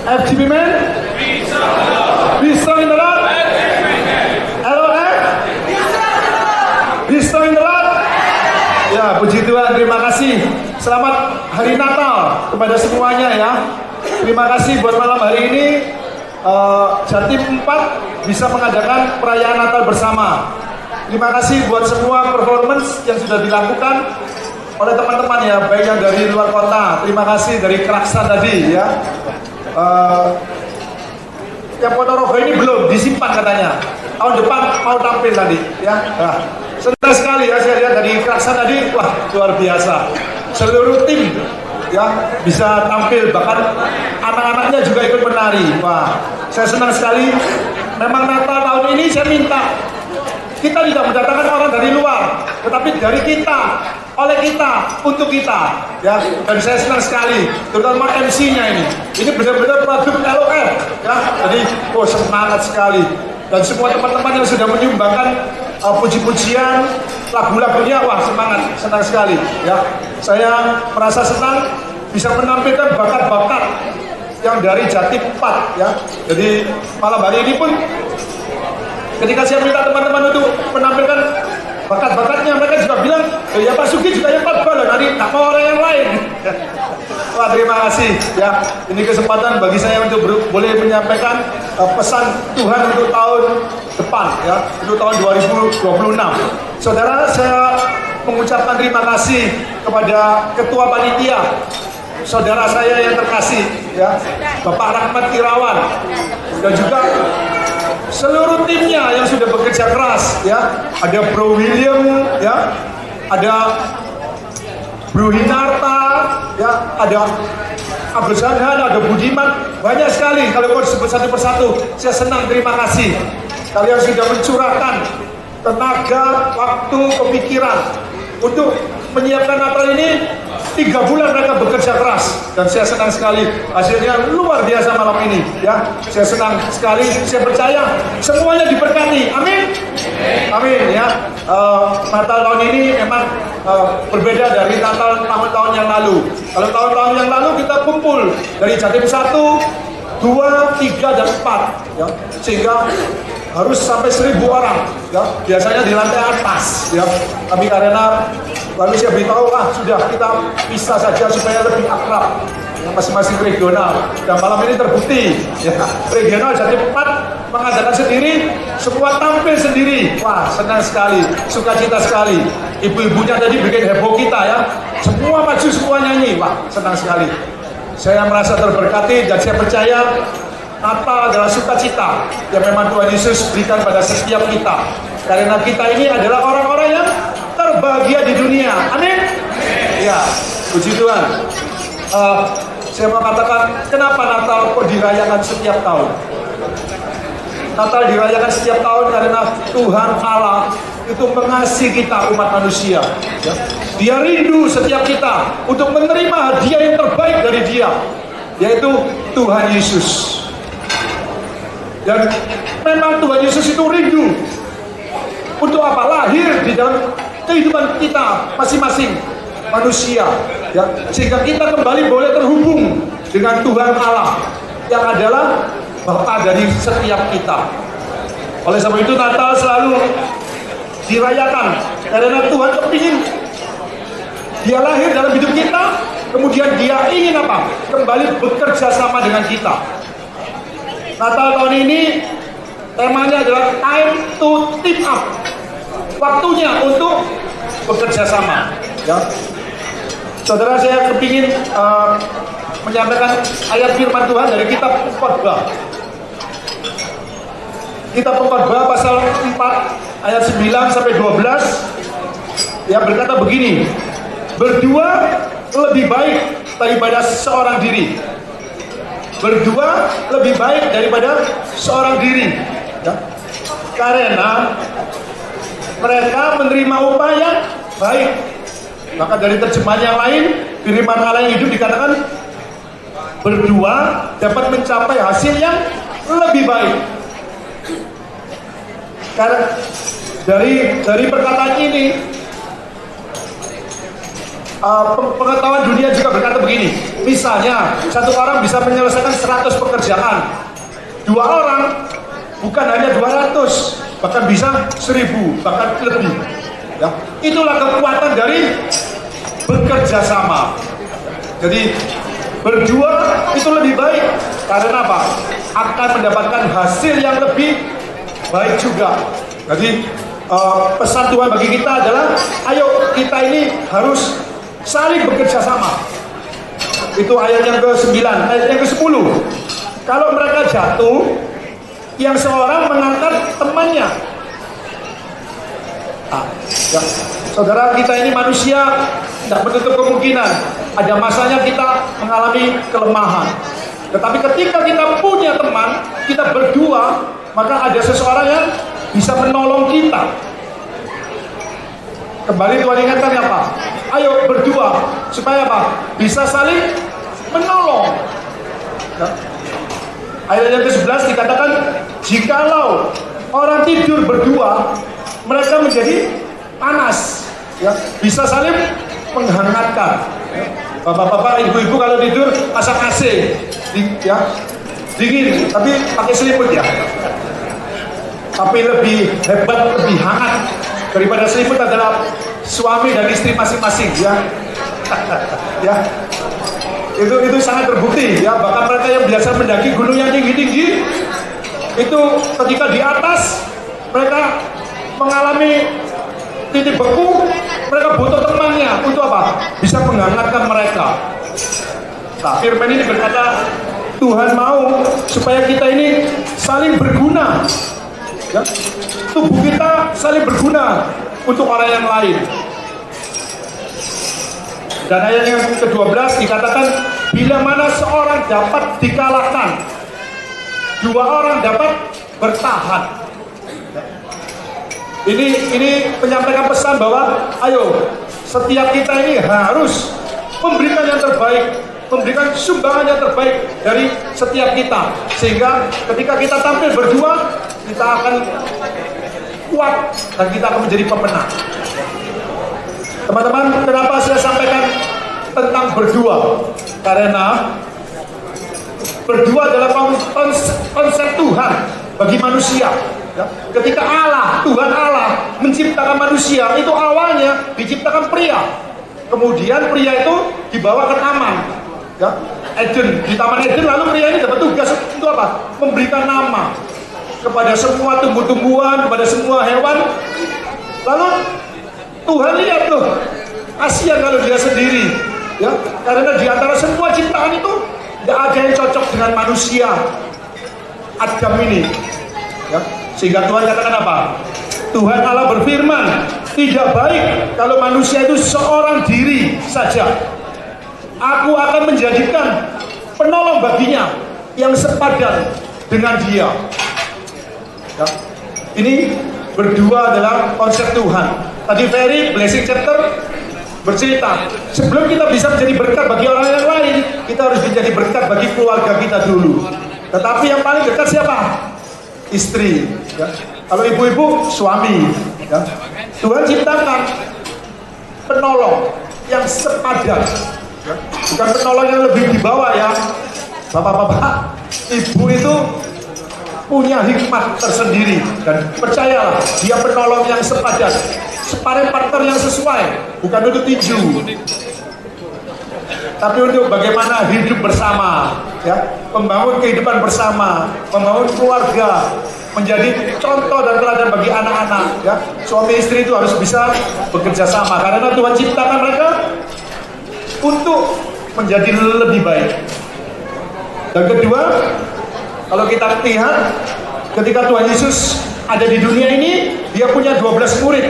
FGB men? Be strong in the Lord. LOF? Be strong in the Lord. Ya, puji Tuhan, terima kasih. Selamat Hari Natal kepada semuanya ya. Terima kasih buat malam hari ini Jatim 4 bisa mengadakan perayaan Natal bersama. Terima kasih buat semua performance yang sudah dilakukan oleh teman-teman ya, baik yang dari luar kota. Terima kasih dari Kraksa tadi ya. Yang Ponorogo ini belum disimpan katanya. Tahun depan mau tampil tadi ya. Nah, senang sekali ya saya lihat dari Kraksa tadi, wah luar biasa. Seluruh tim ya bisa tampil, bahkan anak-anaknya juga ikut menari. Wah, saya senang sekali. Memang Natal tahun ini saya minta kita tidak mendatangkan orang dari luar, tetapi dari kita, oleh kita, untuk kita ya. Dan saya senang sekali, terutama MC-nya ini benar-benar produk LOF ya. Jadi semangat sekali. Dan semua teman-teman yang sudah menyumbangkan puji-pujian, lagu-lagunya, wah semangat, senang sekali ya. Saya merasa senang bisa menampilkan bakat-bakat yang dari Jatim 4 ya. Jadi malam hari ini pun ketika saya minta teman-teman untuk menampilkan bakat-bakatnya, mereka juga bilang, ya Pak Sugi juga yang khotbah loh, nanti tak mau orang yang lain. Wah, terima kasih ya. Ini kesempatan bagi saya untuk boleh menyampaikan pesan Tuhan untuk tahun depan ya, untuk tahun 2026. Saudara, saya mengucapkan terima kasih kepada Ketua Panitia, saudara saya yang terkasih ya, Bapak Rahmat Irawan, dan juga seluruh timnya yang sudah bekerja keras ya. Ada Bro William ya, ada Bro Hinarta ya, ada Abdul Zanhan, ada Budiman, banyak sekali. Kalau mau disebut satu persatu, saya senang, terima kasih. Kalian sudah mencurahkan tenaga, waktu, kepikiran untuk menyiapkan Natal ini. 3 bulan mereka bekerja keras, dan saya senang sekali hasilnya luar biasa malam ini ya. Saya senang sekali, saya percaya semuanya diberkati, amin, amin ya. Natal tahun ini memang berbeda dari Natal tahun-tahun yang lalu. Kalau tahun-tahun yang lalu kita kumpul dari Jatim 1, 2, 3, dan 4 ya, sehingga harus sampai 1000 orang ya, biasanya di lantai atas ya. Tapi karena lalu saya beritahu, sudah kita pisah saja supaya lebih akrab ya, masing-masing regional. Dan malam ini terbukti ya, regional Jatim 4 mengadakan sendiri, semua tampil sendiri. Wah, senang sekali, sukacita sekali. Ibu-ibunya tadi bikin heboh kita ya, semua maju, semua nyanyi. Wah, senang sekali. Saya merasa terberkati, dan saya percaya Natal adalah sukacita yang memang Tuhan Yesus berikan pada setiap kita. Karena kita ini adalah orang-orang yang terbahagia di dunia. Amin. Ya, puji Tuhan. Saya mau katakan, kenapa Natal kok dirayakan setiap tahun? Natal dirayakan setiap tahun karena Tuhan Allah itu mengasihi kita, umat manusia ya. Dia rindu setiap kita untuk menerima hadiah yang terbaik dari Dia, yaitu Tuhan Yesus. Dan memang Tuhan Yesus itu rindu untuk apa? Lahir di dalam kehidupan kita masing-masing manusia ya, sehingga kita kembali boleh terhubung dengan Tuhan Allah yang adalah Bapa dari setiap kita. Oleh sebab itu Natal selalu dirayakan karena Tuhan kepingin Dia lahir dalam hidup kita, kemudian Dia ingin apa? Kembali bekerja sama dengan kita. Natal tahun ini temanya adalah time to team up, waktunya untuk bekerja sama ya. Saudara, saya kepingin menyampaikan ayat firman Tuhan dari kitab Khotbah. Kitab Khotbah pasal 4 ayat 9 sampai 12 ya, berkata begini: berdua lebih baik daripada seorang diri. Berdua lebih baik daripada seorang diri ya. Karena mereka menerima upah yang baik. Maka dari terjemahan yang lain, firman Allah yang hidup dikatakan berdua dapat mencapai hasil yang lebih baik. Karena dari perkataan ini Pengetahuan dunia juga berkata begini, misalnya satu orang bisa menyelesaikan 100 pekerjaan, dua orang bukan hanya 200, bahkan bisa 1000, bahkan lebih. Ya, itulah kekuatan dari bekerja sama. Jadi berdua itu lebih baik karena apa? Akan mendapatkan hasil yang lebih baik juga. Jadi pesan Tuhan bagi kita adalah, ayo kita ini harus saling bekerja sama. Itu ayat yang ke-9, ayat yang ke-10. Kalau mereka jatuh, yang seorang mengangkat temannya. Ya. Saudara, kita ini manusia, tidak menutup kemungkinan ada masanya kita mengalami kelemahan. Tetapi ketika kita punya teman, kita berdua, maka ada seseorang yang bisa menolong kita. Kembali Tuhan ingatkan apa? Ayo berdua, supaya apa? Bisa saling menolong. Ya. Ayat yang ke-11 dikatakan, jikalau orang tidur berdua, mereka menjadi panas. Ya. Bisa saling menghangatkan. Ya. Bapak-bapak, ibu-ibu kalau tidur pasang AC, ya, dingin, tapi pakai selimut ya. Tapi lebih hebat, lebih hangat daripada selimut adalah suami dan istri masing-masing, ya. Ya. Itu sangat terbukti, ya. Bahkan mereka yang biasa mendaki gunung yang tinggi-tinggi itu ketika di atas mereka mengalami titik beku, mereka butuh temannya untuk apa? Bisa menghangatkan mereka. Nah, firman ini berkata, Tuhan mau supaya kita ini saling berguna. Ya, tubuh kita saling berguna untuk orang yang lain. Dan ayat yang ke-12 dikatakan, bila mana seorang dapat dikalahkan, dua orang dapat bertahan. Ini menyampaikan pesan bahwa ayo setiap kita ini harus memberikan yang terbaik, memberikan sumbangan yang terbaik dari setiap kita, sehingga ketika kita tampil berdua, kita akan kuat dan kita akan menjadi pemenang. Teman-teman, kenapa saya sampaikan tentang berdua? Karena berdua adalah konsep Tuhan bagi manusia. Ya. Ketika Tuhan Allah menciptakan manusia, itu awalnya diciptakan pria. Kemudian pria itu dibawa ke taman, ya, Eden, di taman Eden. Lalu pria ini dapat tugas untuk apa? Memberikan nama kepada semua tumbuh-tumbuhan, kepada semua hewan. Lalu Tuhan lihat loh, kasihan kalau dia sendiri, ya, karena di antara semua ciptaan itu tidak ada yang cocok dengan manusia Adam ini, ya. Sehingga Tuhan katakan apa? Tuhan Allah berfirman, tidak baik kalau manusia itu seorang diri saja. Aku akan menjadikan penolong baginya yang sepadan dengan dia. Ya. Ini berdua adalah konsep Tuhan. Tadi Ferry Blessing Chapter bercerita, sebelum kita bisa menjadi berkat bagi orang yang lain, kita harus menjadi berkat bagi keluarga kita dulu. Tetapi yang paling dekat siapa? Istri. Ya. Kalau ibu-ibu, suami. Ya. Tuhan ciptakan penolong yang sepadan. Ya. Bukan penolong yang lebih di bawah, ya. Bapak-bapak, ibu itu punya hikmat tersendiri, dan percayalah, dia penolong yang sepadan, sparring partner yang sesuai, bukan untuk tinju, tapi untuk bagaimana hidup bersama, ya, membangun kehidupan bersama, membangun keluarga, menjadi contoh dan teladan bagi anak-anak, ya. Suami istri itu harus bisa bekerja sama, karena Tuhan ciptakan mereka untuk menjadi lebih baik. Dan kedua, kalau kita lihat, ketika Tuhan Yesus ada di dunia ini, dia punya 12 murid.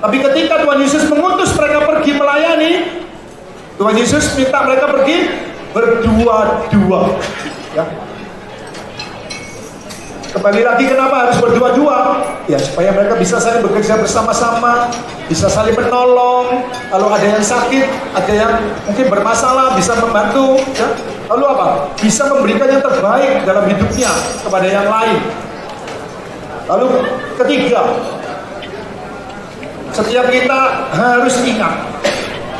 Tapi ketika Tuhan Yesus mengutus mereka pergi melayani, Tuhan Yesus minta mereka pergi berdua-dua. Ya. Kembali lagi, kenapa harus berdua-dua? Ya, supaya mereka bisa saling bekerja bersama-sama, bisa saling menolong. Kalau ada yang sakit, ada yang mungkin bermasalah, bisa membantu. Ya. Lalu apa? Bisa memberikan yang terbaik dalam hidupnya kepada yang lain. Lalu ketiga, setiap kita harus ingat,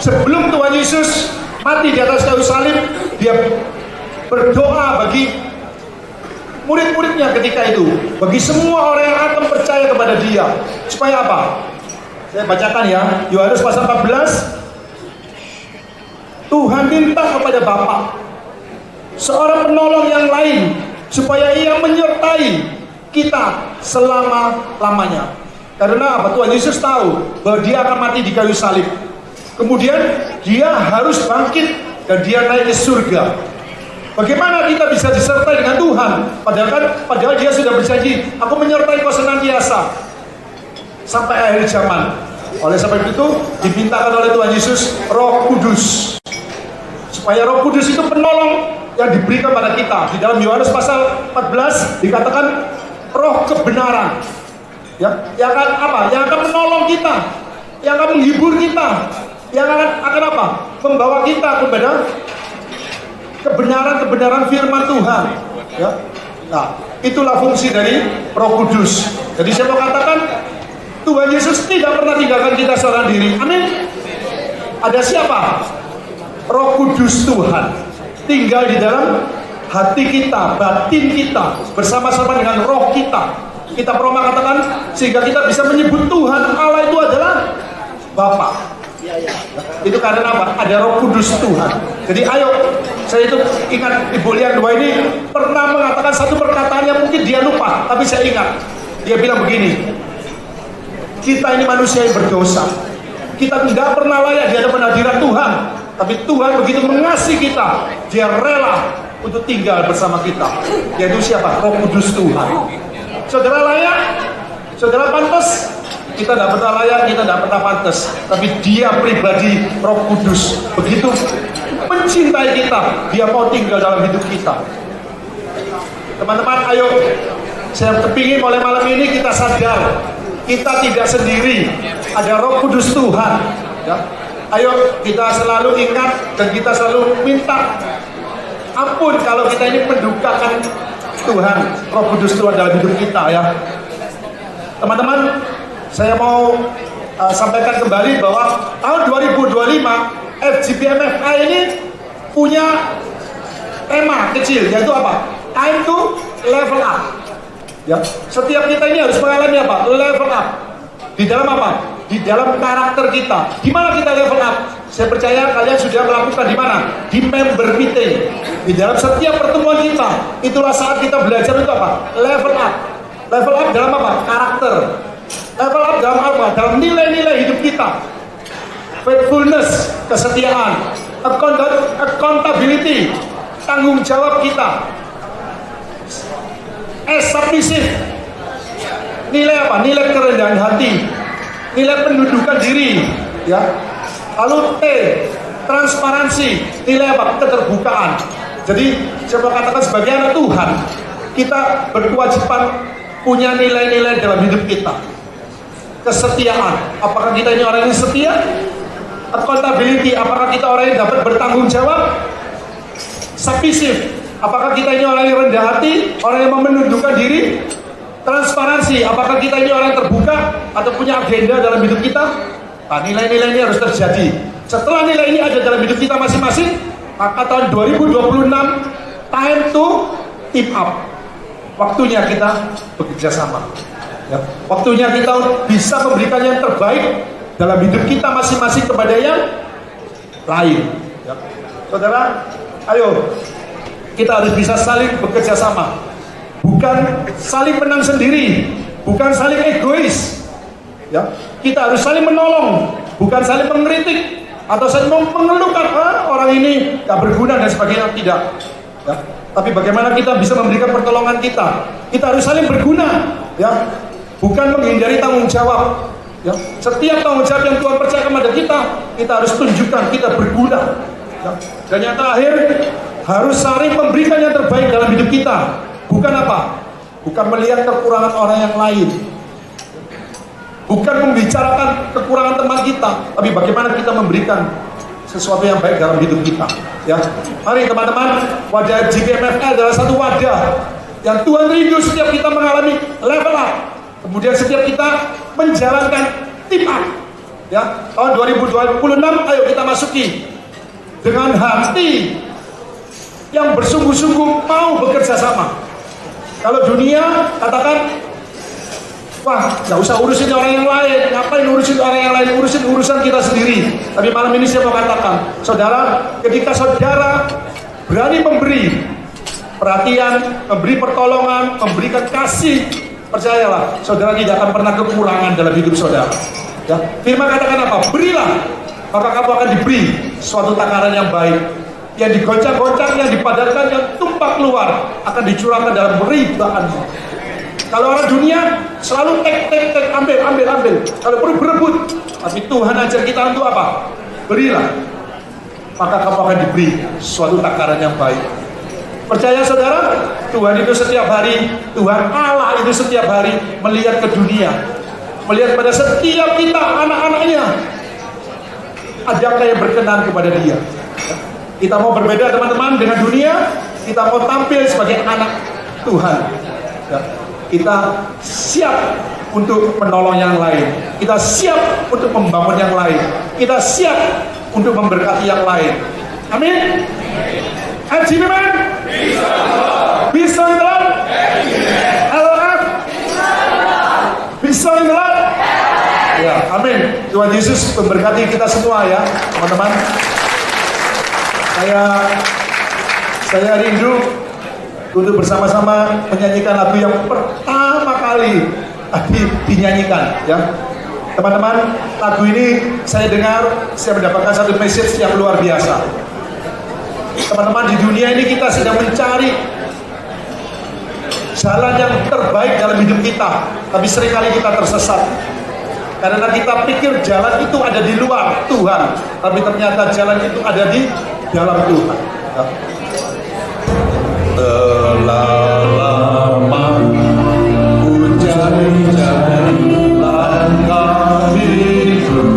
sebelum Tuhan Yesus mati di atas kayu salib, dia berdoa bagi murid-muridnya ketika itu, bagi semua orang yang akan percaya kepada dia, supaya apa? Saya bacakan ya, Yohanes pasal 14. Tuhan minta kepada Bapa seorang penolong yang lain, supaya ia menyertai kita selama-lamanya. Karena apa? Tuhan Yesus tahu bahwa dia akan mati di kayu salib. Kemudian dia harus bangkit dan dia naik ke surga. Bagaimana kita bisa disertai dengan Tuhan? Padahal dia sudah berjanji, aku menyertai kau senantiasa sampai akhir zaman. Oleh sebab itu dimintakan oleh Tuhan Yesus Roh Kudus, supaya Roh Kudus itu penolong yang diberikan pada kita. Di dalam Yohanes pasal 14 dikatakan Roh kebenaran, ya, yang akan apa? Yang akan menolong kita, yang akan menghibur kita, yang akan apa? Membawa kita kepada kebenaran firman Tuhan, ya. Nah, itulah fungsi dari Roh Kudus. Jadi saya mau katakan, Tuhan Yesus tidak pernah tinggalkan kita seorang diri. Amin. Ada siapa? Roh Kudus Tuhan tinggal di dalam hati kita, batin kita, bersama-sama dengan roh kita. Kita perlu katakan sehingga kita bisa menyebut Tuhan Allah itu adalah Bapa. Itu karena apa? Ada Roh Kudus Tuhan. Jadi ayo, saya itu ingat Ibu Lian Dua ini pernah mengatakan satu perkataan yang mungkin dia lupa, tapi saya ingat. Dia bilang begini, kita ini manusia yang berdosa, kita tidak pernah layak di hadapan hadirat Tuhan, tapi Tuhan begitu mengasihi kita, dia rela untuk tinggal bersama kita. Yaitu siapa? Roh Kudus Tuhan. Saudara layak? Saudara pantas? Kita tidak pernah layak, kita tidak pernah pantas, tapi dia pribadi Roh Kudus begitu mencintai kita, dia mau tinggal dalam hidup kita. Teman-teman, ayo, saya kepingin mulai malam ini kita sadar kita tidak sendiri, ada Roh Kudus Tuhan, ya. Ayo kita selalu ingat dan kita selalu minta ampun kalau kita ini mendukakan Tuhan, Roh Kudus Tuhan dalam hidup kita, ya. Teman-teman, saya mau sampaikan kembali bahwa tahun 2025 FGBMFI ini punya tema kecil, yaitu apa? Time to level up. Ya, setiap kita ini harus mengalami apa? Level up. Di dalam apa? Di dalam karakter kita. Di mana kita level up? Saya percaya kalian sudah melakukan di mana? Di member meeting. Di dalam setiap pertemuan kita, itulah saat kita belajar untuk apa? Level up. Level up dalam apa? Karakter. Level up dalam apa? Dalam nilai-nilai hidup kita. Faithfulness, kesetiaan, accountability, tanggung jawab kita. Submissive, nilai apa? Nilai kerendahan hati, nilai pendudukan diri, ya. Lalu T, transparansi, nilai apa? Keterbukaan. Jadi saya mau katakan sebagai anak Tuhan, kita berkewajiban punya nilai-nilai dalam hidup kita. Kesetiaan, apakah kita ini orang yang setia? Accountability, apakah kita orang yang dapat bertanggung jawab? Submissive, apakah kita ini orang yang rendah hati, orang yang menundukkan diri? Transparansi, apakah kita ini orang yang terbuka atau punya agenda dalam hidup kita? Nah, nilai-nilai ini harus terjadi. Setelah nilai ini ada dalam hidup kita masing-masing, maka tahun 2026 time to team up. Waktunya kita bekerja sama. Ya, waktunya kita bisa memberikan yang terbaik dalam hidup kita masing-masing kepada yang lain. Ya. Saudara, ayo kita harus bisa saling bekerja sama, bukan saling menang sendiri, bukan saling egois. Ya, kita harus saling menolong, bukan saling mengkritik atau saling mengeluhkan orang ini gak berguna dan sebagainya, tidak. Ya, tapi bagaimana kita bisa memberikan pertolongan kita? Kita harus saling berguna, ya. Bukan menghindari tanggung jawab. Ya. Setiap tanggung jawab yang Tuhan percaya kepada kita harus tunjukkan kita berguna. Ya. Dan yang terakhir, harus saling memberikan yang terbaik dalam hidup kita. Bukan apa? Bukan melihat kekurangan orang yang lain. Bukan membicarakan kekurangan teman kita, tapi bagaimana kita memberikan sesuatu yang baik dalam hidup kita. Ya. Mari teman-teman, wadah GBMFI adalah satu wadah yang Tuhan rindu setiap kita mengalami level up. Kemudian setiap kita menjalankan team up. Ya, tahun 2026 ayo kita masuki dengan hati yang bersungguh-sungguh mau bekerja sama. Kalau dunia katakan, wah nggak usah urusin orang yang lain, ngapain urusin orang yang lain, urusin urusan kita sendiri. Tapi malam ini saya mau katakan, saudara, ketika saudara berani memberi perhatian, memberi pertolongan, memberikan kasih, percayalah, saudara tidak akan pernah kekurangan dalam hidup saudara. Ya, firman katakan apa? Berilah, maka kamu akan diberi suatu takaran yang baik. Yang digoncang-goncang, yang dipadatkan, yang tumpah keluar akan dicurahkan dalam ribaanmu. Kalau orang dunia selalu tek, ambil. Kalau perlu berebut, tapi Tuhan ajar kita untuk apa? Berilah, maka kamu akan diberi suatu takaran yang baik. Percaya saudara, Tuhan itu setiap hari, Tuhan Allah itu setiap hari melihat ke dunia, melihat pada setiap kita, anak-anaknya, adakah yang berkenan kepada Dia. Kita mau berbeda teman-teman dengan dunia, kita mau tampil sebagai anak Tuhan. Kita siap untuk menolong yang lain, kita siap untuk membangun yang lain, kita siap untuk memberkati yang lain. Amin. Amen. Bisa in the Lord. LF. Bisa in the Lord. Ya, amin. Tuhan Yesus memberkati kita semua ya, teman-teman. Saya rindu untuk bersama-sama menyanyikan lagu yang pertama kali tadi dinyanyikan ya. Teman-teman, lagu ini saya dengar, saya mendapatkan satu message yang luar biasa. Teman-teman, di dunia ini kita sedang mencari jalan yang terbaik dalam hidup kita, tapi seringkali kita tersesat karena kita pikir jalan itu ada di luar Tuhan, tapi ternyata jalan itu ada di dalam Tuhan. Telah lama ku cari-cari langkah hidup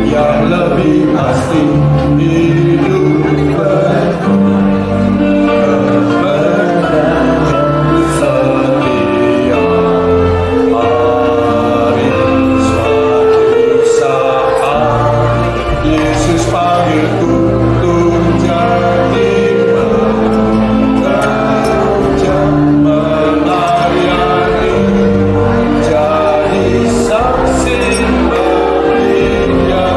yang lebih pasti, hidup setia hari suatu saat Yesus panggilku untuk jadi bekerja melayani, jadi saksi baginya.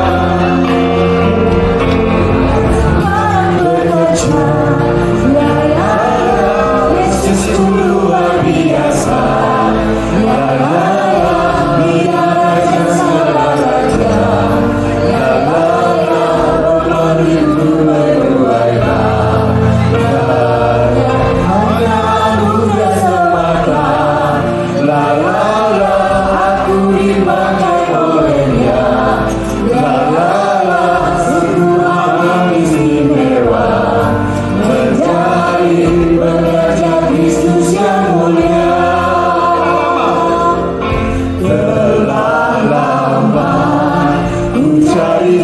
Yesus luar biasa,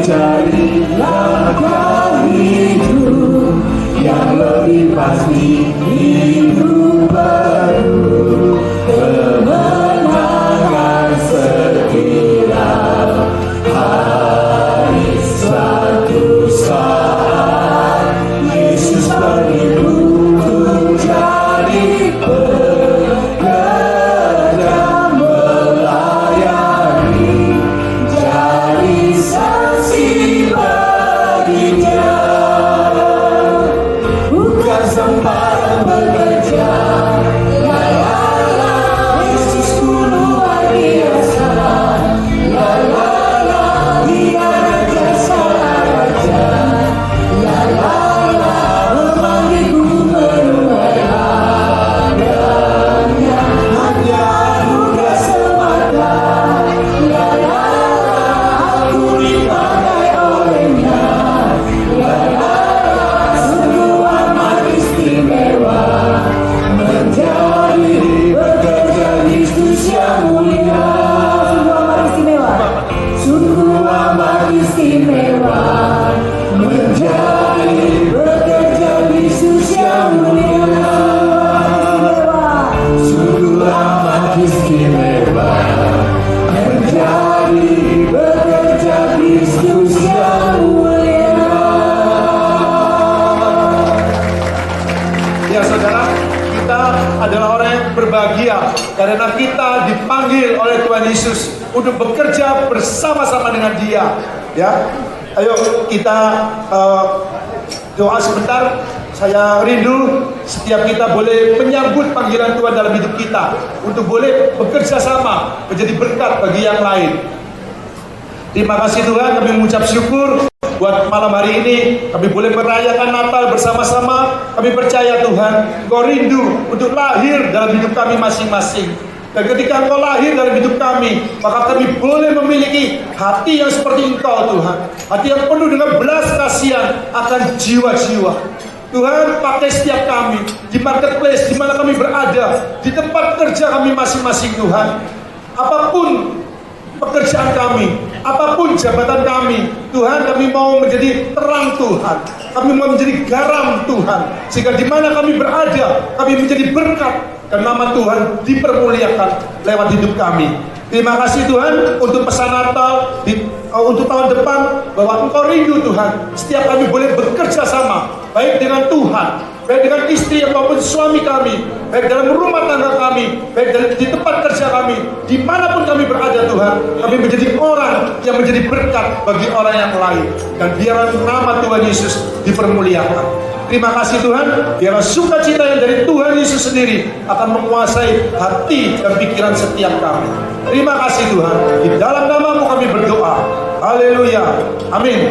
cari langkah hidup yang lebih pasti, hidup baru, kemenangan setiap hari. Suatu saat Yesus panggil untuk jadi pekerja melayani, jadi saksi baginya, bukan sembarang berbahagia karena kita dipanggil oleh Tuhan Yesus untuk bekerja bersama-sama dengan Dia. Ya, ayo kita doa sebentar. Saya rindu setiap kita boleh menyambut panggilan Tuhan dalam hidup kita untuk boleh bekerja sama menjadi berkat bagi yang lain. Terima kasih Tuhan, kami mengucap syukur buat malam hari ini. Kami boleh merayakan Natal bersama-sama. Kami percaya Tuhan, Engkau rindu untuk lahir dalam hidup kami masing-masing. Dan ketika Engkau lahir dalam hidup kami, maka kami boleh memiliki hati yang seperti Engkau Tuhan. Hati yang penuh dengan belas kasihan akan jiwa-jiwa. Tuhan, pakai setiap kami di marketplace, di mana kami berada, di tempat kerja kami masing-masing Tuhan. Apapun pekerjaan kami, apapun jabatan kami, Tuhan, kami mau menjadi terang Tuhan. Kami mau menjadi garam Tuhan. Sehingga di mana kami berada, kami menjadi berkat dan nama Tuhan dipermuliakan lewat hidup kami. Terima kasih Tuhan untuk pesan Natal untuk tahun depan, bahwa Engkau rindu Tuhan setiap kami boleh bekerja sama, baik dengan Tuhan, baik dengan istri maupun suami kami, baik dalam rumah tangga kami, baik di tempat kerja kami, dimanapun kami berada Tuhan, kami menjadi orang yang menjadi berkat bagi orang yang lain, dan biarlah nama Tuhan Yesus dipermuliakan. Terima kasih Tuhan, biarlah sukacita yang dari Tuhan Yesus sendiri akan menguasai hati dan pikiran setiap kami. Terima kasih Tuhan, di dalam nama-Mu kami berdoa. Haleluya, amin.